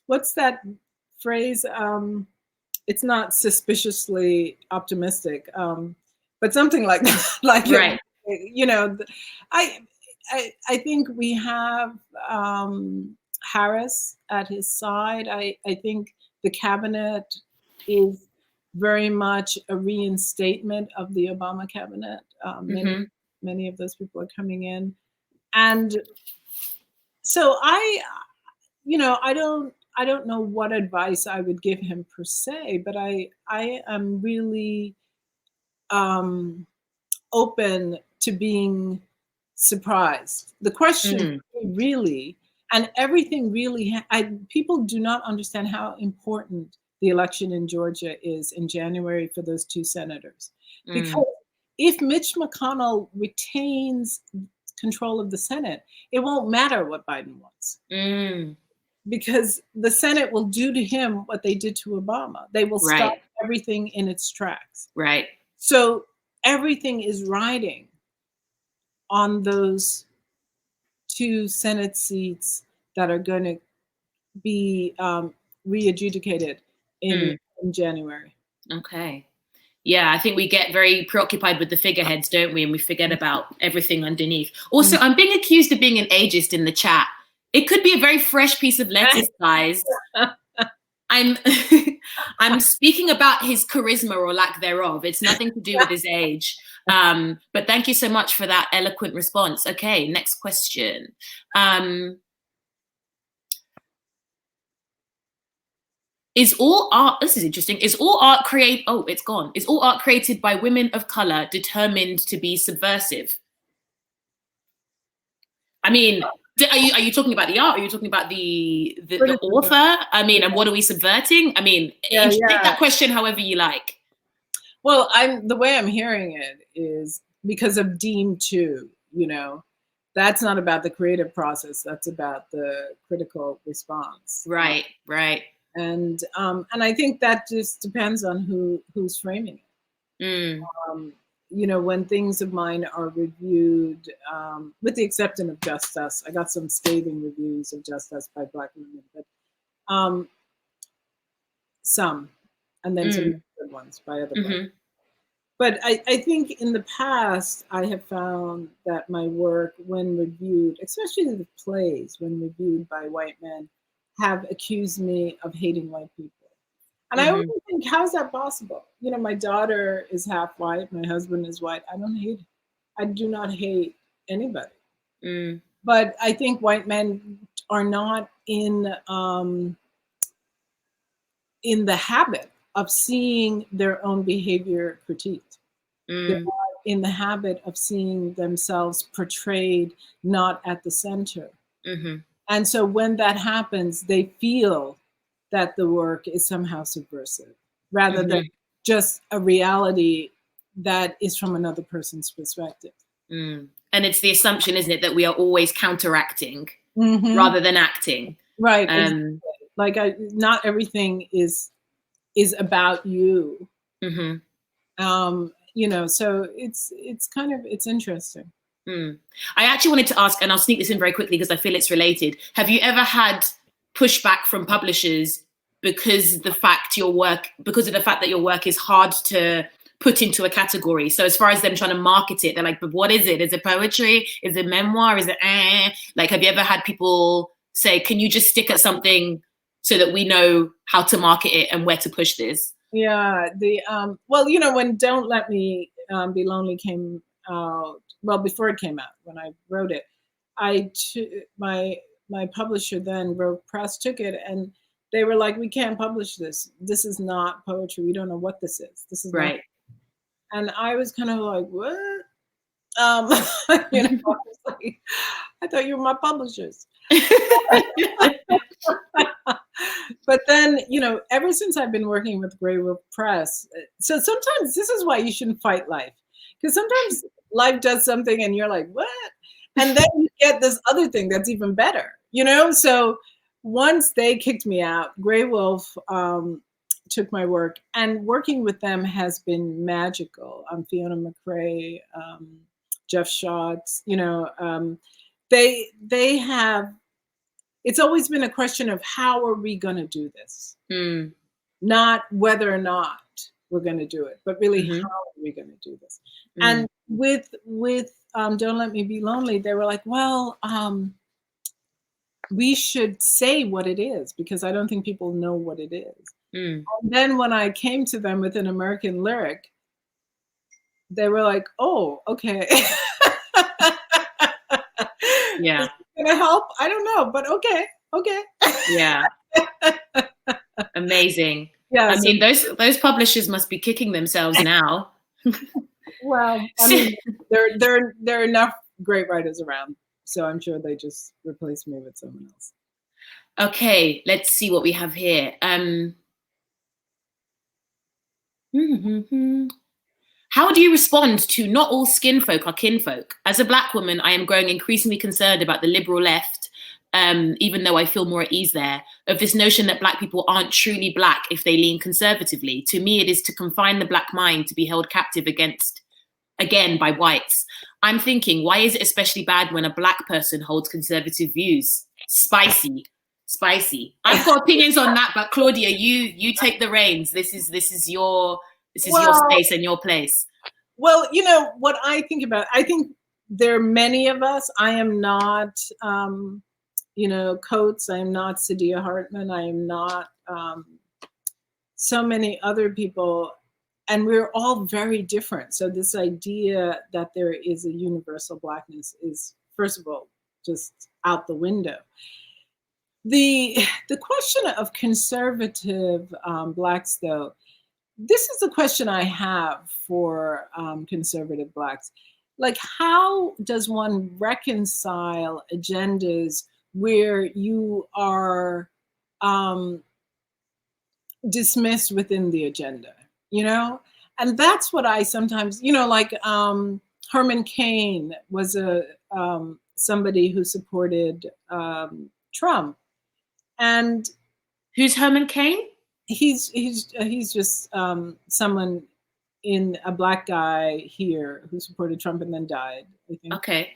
what's that phrase? It's not suspiciously optimistic, but something like that. Like, right. I think we have Harris at his side. I think the cabinet is very much a reinstatement of the Obama cabinet. Many of those people are coming in. And so I don't know what advice I would give him per se, but I am really open to being surprised. The question really, and everything really, people do not understand how important the election in Georgia is in January for those two senators. Because if Mitch McConnell retains control of the Senate, it won't matter what Biden wants. Because the Senate will do to him what they did to Obama. They will stop everything in its tracks. Right. So everything is riding on those two Senate seats that are going to be re-adjudicated in January. Okay. Yeah, I think we get very preoccupied with the figureheads, don't we? And we forget about everything underneath. Also, I'm being accused of being an ageist in the chat. It could be a very fresh piece of lettuce, guys. I'm speaking about his charisma or lack thereof. It's nothing to do with his age. But thank you so much for that eloquent response. Okay, next question. Is all art, this is interesting, is all art Is all art created by women of color determined to be subversive? I mean, are you talking about the art? Are you talking about the author? I mean, and what are we subverting? I mean, take that question however you like. Well, the way I'm hearing it is because of Dean 2, that's not about the creative process. That's about the critical response. Right. And I think that just depends on who's framing it. When things of mine are reviewed, with the exception of Just Us, I got some scathing reviews of Just Us by Black women, but some, and then some good ones by other Black. But I think in the past, I have found that my work, when reviewed, especially the plays, when reviewed by white men, have accused me of hating white people. And I always think, how is that possible? My daughter is half white, my husband is white. I don't hate, I do not hate anybody. But I think white men are not in the habit of seeing their own behavior critiqued. They're not in the habit of seeing themselves portrayed not at the center. And so when that happens, they feel that the work is somehow subversive, rather than just a reality that is from another person's perspective. And it's the assumption, isn't it, that we are always counteracting rather than acting. Right. Like not everything is about you. So it's interesting. I actually wanted to ask, and I'll sneak this in very quickly because I feel it's related. Have you ever had pushback from publishers because of the fact that your work is hard to put into a category? So as far as them trying to market it, they're like, but what is it? Is it poetry? Is it memoir? Is it Like, have you ever had people say, can you just stick at something so that we know how to market it and where to push this? Yeah, well, you know, when Don't Let Me Be Lonely came out, well, before it came out, when I wrote it, my publisher then, Grove Press, took it, and they were like, we can't publish this. This is not poetry. We don't know what this is. This is right. Not. And I was kind of like, what? You know, I was like, I thought you were my publishers. But then, you know, ever since I've been working with Grey Wolf Press, so sometimes this is why you shouldn't fight life, because sometimes life does something and you're like, what? And then you get this other thing that's even better, you know? So once they kicked me out, Grey Wolf took my work, and working with them has been magical. Fiona McRae, Jeff Schatz, you know, they have, it's always been a question of how are we going to do this? Not whether or not we're going to do it, but really how are we going to do this? And with Don't Let Me Be Lonely, they were like, well, we should say what it is, because I don't think people know what it is. And then when I came to them with an American lyric, they were like, oh, okay. Yeah. Gonna help? I don't know, but okay. Yeah. Amazing. Yeah. I mean, those publishers must be kicking themselves now. Well, I mean, there are enough great writers around, so I'm sure they just replaced me with someone else. Okay, let's see what we have here. How do you respond to not all skin folk are kinfolk? As a Black woman, I am growing increasingly concerned about the liberal left, even though I feel more at ease there, of this notion that Black people aren't truly Black if they lean conservatively. To me, it is to confine the Black mind to be held captive again by whites. I'm thinking, why is it especially bad when a Black person holds conservative views? Spicy. I've got opinions on that, but Claudia, you take the reins. This is your space and your place. Well, you know what I think about. I think there are many of us. I am not, you know, Coates. I am not Saidiya Hartman. I am not so many other people, and we're all very different. So this idea that there is a universal Blackness is, first of all, just out the window. The question of conservative Blacks, though, this is the question I have for conservative Blacks. Like, how does one reconcile agendas where you are dismissed within the agenda, you know? And that's what I sometimes, you know, like Herman Cain was somebody who supported Trump. And who's Herman Cain? He's just someone, in a Black guy here who supported Trump and then died, I think. Okay.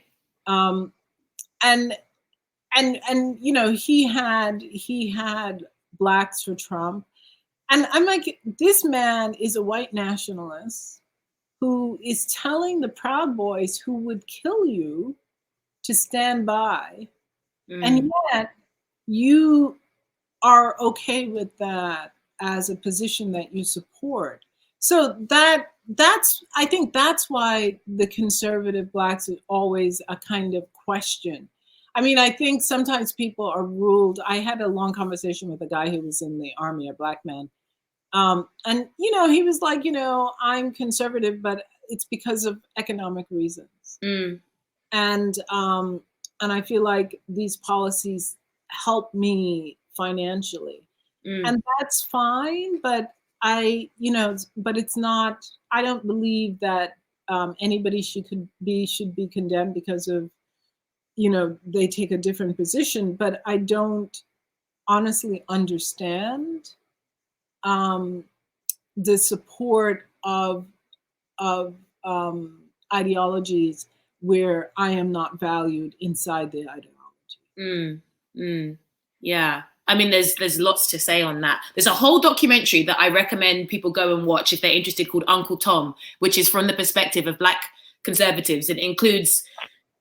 And you know, he had Blacks for Trump, and I'm like, this man is a white nationalist who is telling the Proud Boys who would kill you to stand by, and yet you are okay with that as a position that you support. So that's I think that's why the conservative Blacks is always a kind of question. I mean, I think sometimes people are ruled. I had a long conversation with a guy who was in the army, a Black man. And, you know, he was like, you know, I'm conservative, but it's because of economic reasons. And I feel like these policies help me financially. And that's fine, but but it's not, I don't believe that anybody should be condemned because of, you know, they take a different position, but I don't honestly understand the support of ideologies where I am not valued inside the ideology. Yeah. I mean, there's lots to say on that. There's a whole documentary that I recommend people go and watch if they're interested, called Uncle Tom, which is from the perspective of Black conservatives. It includes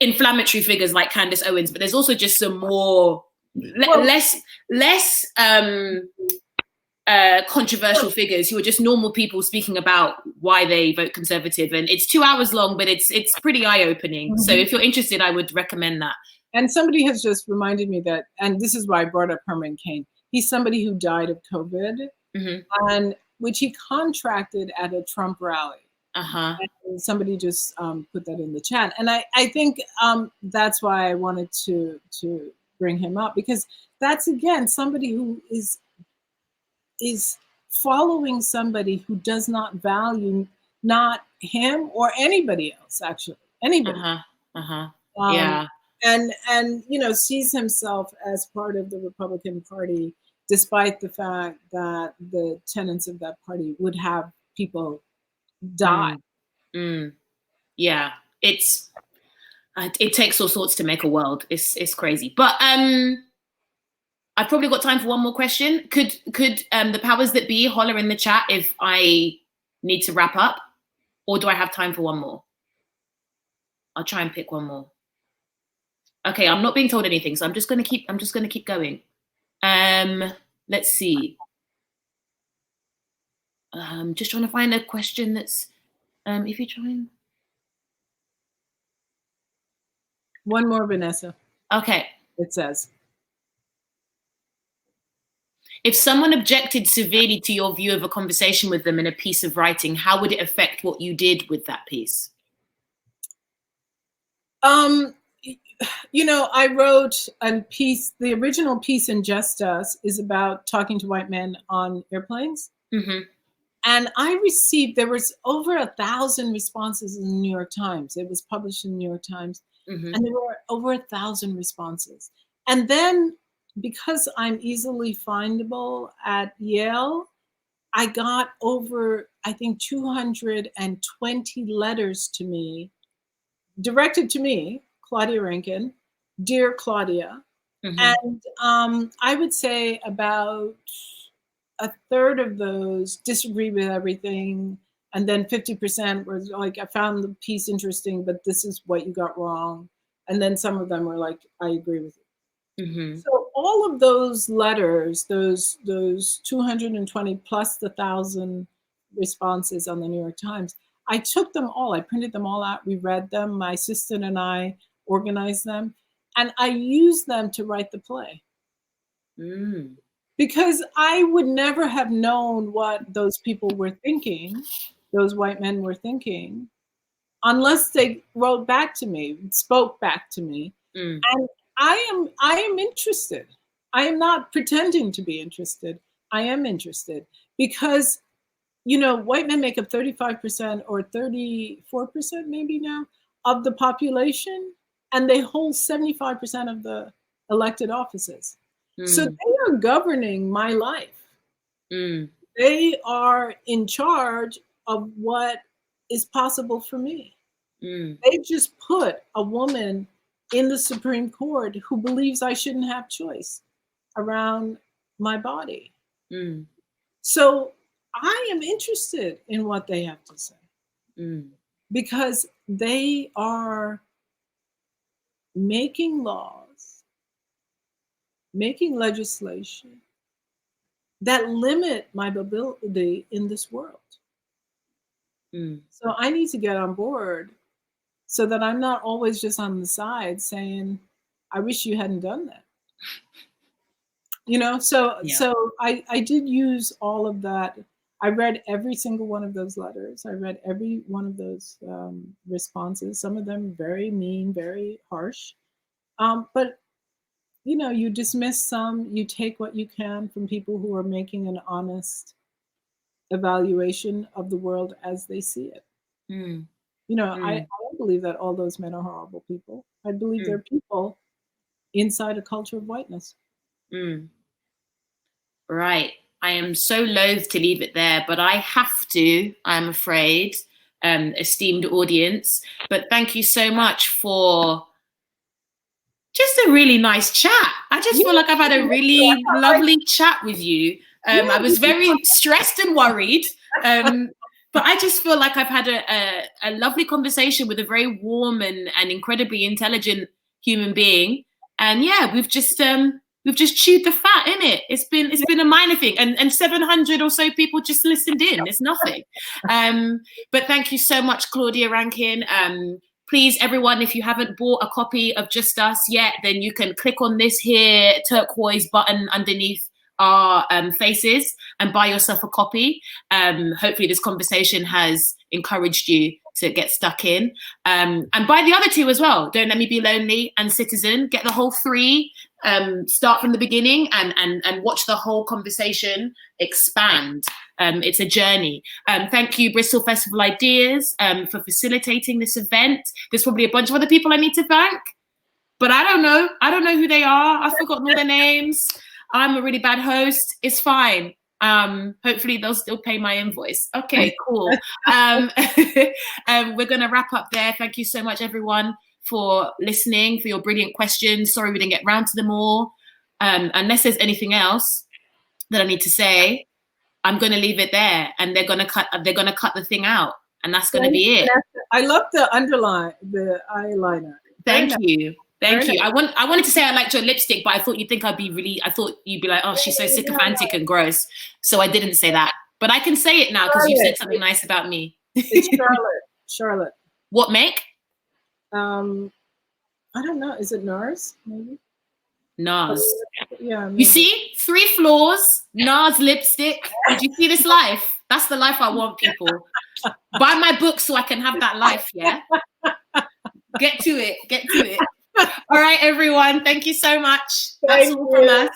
inflammatory figures like Candace Owens, but there's also just some more less controversial figures who are just normal people speaking about why they vote Conservative. And it's 2 hours long, but it's pretty eye-opening. Mm-hmm. So if you're interested, I would recommend that. And somebody has just reminded me that, and this is why I brought up Herman Cain. He's somebody who died of COVID, and which he contracted at a Trump rally. And somebody just put that in the chat. And I think that's why I wanted to bring him up, because that's, again, somebody who is following somebody who does not value not him or anybody else, actually, anybody. Yeah. And you know, sees himself as part of the Republican Party, despite the fact that the tenets of that party would have people die. Yeah, it takes all sorts to make a world. It's crazy. But I've probably got time for one more question. Could the powers that be holler in the chat if I need to wrap up, or do I have time for one more? I'll try and pick one more. Okay, I'm not being told anything, so I'm just gonna keep going. Let's see. Just trying to find a question that's if you're trying. One more, Vanessa. Okay. It says, if someone objected severely to your view of a conversation with them in a piece of writing, how would it affect what you did with that piece? You know, I wrote a piece, the original piece in Just Us is about talking to white men on airplanes. And I received, there was over 1,000 responses in the New York Times. It was published in the New York Times. And there were over 1,000 responses. And then, because I'm easily findable at Yale, I got over, I think, 220 letters to me, directed to me, Claudia Rankine, Dear Claudia. And I would say about a third of those disagree with everything. And then 50% was like, I found the piece interesting, but this is what you got wrong. And then some of them were like, I agree with you. So all of those letters, those 220 plus the 1,000 responses on the New York Times, I took them all, I printed them all out, we read them, my assistant and I organized them, and I used them to write the play. Because I would never have known what those people were thinking, those white men were thinking, unless they wrote back to me, spoke back to me. And I am interested. I am not pretending to be interested. I am interested because, you know, white men make up 35% or 34% maybe now of the population, and they hold 75% of the elected offices. So they are governing my life. They are in charge of what is possible for me. They just put a woman in the Supreme Court who believes I shouldn't have choice around my body. So I am interested in what they have to say because they are making laws, making legislation that limit my ability in this world. So I need to get on board so that I'm not always just on the side saying, I wish you hadn't done that. You know, so I did use all of that. I read every single one of those letters. I read every one of those responses, some of them very mean, very harsh. But, you know, you dismiss some, you take what you can from people who are making an honest evaluation of the world as they see it. You know, I don't believe that all those men are horrible people. I believe they're people inside a culture of whiteness. Right. I am so loath to leave it there, but I have to, I'm afraid, esteemed audience. But thank you so much for just a really nice chat. I just feel like I've had a really lovely chat with you. I was very stressed and worried, but I just feel like I've had a lovely conversation with a very warm and incredibly intelligent human being. And yeah, we've just we've just chewed the fat, innit? It's been a minor thing, and 700 or so people just listened in. It's nothing. But thank you so much, Claudia Rankin. Please, everyone, if you haven't bought a copy of Just Us yet, then you can click on this here turquoise button underneath our faces and buy yourself a copy. Hopefully this conversation has encouraged you to get stuck in. And buy the other two as well. Don't Let Me Be Lonely and Citizen. Get the whole 3. Start from the beginning and watch the whole conversation expand. It's a journey. Thank you, Bristol Festival Ideas, for facilitating this event. There's probably a bunch of other people I need to thank, but I don't know. I don't know who they are. I've forgotten all their names. I'm a really bad host. It's fine. Hopefully they'll still pay my invoice. Okay, cool. We're going to wrap up there. Thank you so much, everyone, for listening, for your brilliant questions. Sorry we didn't get round to them all. Unless there's anything else that I need to say, I'm going to leave it there, and they're going to cut the thing out, and that's going to be it. I love the eyeliner. Thank you. I wanted to say I liked your lipstick, but I thought you'd be like, oh, she's so sycophantic and gross. So I didn't say that. But I can say it now because you said something nice about me. It's Charlotte. What make? I don't know. Is it NARS? Maybe. NARS. Yeah. Maybe. You see? 3 floors, NARS lipstick. Did you see this life? That's the life I want, people. Buy my book so I can have that life, yeah? Get to it. All right, everyone. Thank you so much. That's all from us.